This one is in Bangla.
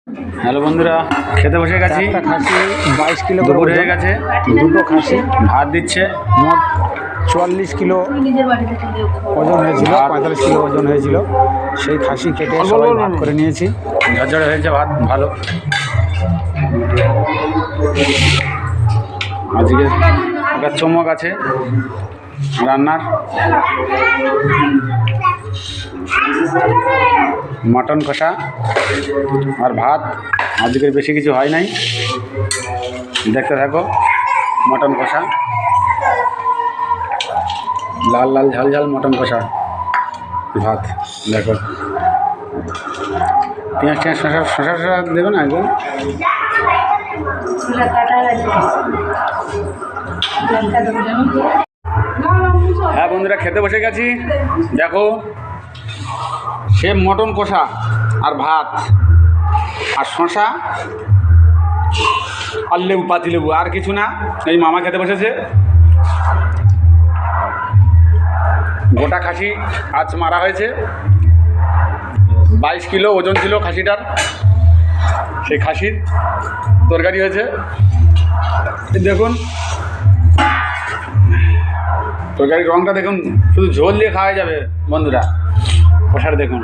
হ্যালো বন্ধুরা, খেতে বসে গেছি। একটা খাসি 22 কিলো করে দুপুর হয়ে ওজন, গেছে। দুটো খাসি ভাত দিচ্ছে। মোট 44 কিলো ওজন হয়েছিল, 45 কিলো ওজন হয়েছিল। সেই খাসি কেটে সবাই ভাগ করে নিয়েছি। ঝরঝরে হয়েছে ভাত, ভালো। আজকে একটা চমক আছে রান্নার। মটন কষা আর ভাত। আজকের বেশি কিছু হয় নাই, দেখতে থাকো। মটন কষা, লাল লাল ঝাল ঝাল মটন কষা, ভাত। দেখো পেঁয়াজ টেঁয়াজ শশা শশা শশা দেবে না একদম। হ্যাঁ বন্ধুরা, খেতে বসে গেছি। দেখো, সে মটন কষা আর ভাত আর শশা আর লেবু, পাতি লেবু, আর কিছু না। এই মামা খেতে বসেছে। গোটা খাসি আজ মারা হয়েছে। 22 কিলো ওজন ছিল খাসিটার। সেই খাসির তরকারি হয়েছে। দেখুন তরকারির রঙটা দেখুন, শুধু ঝোল দিয়ে খাওয়া যাবে বন্ধুরা। কষার দেখুন।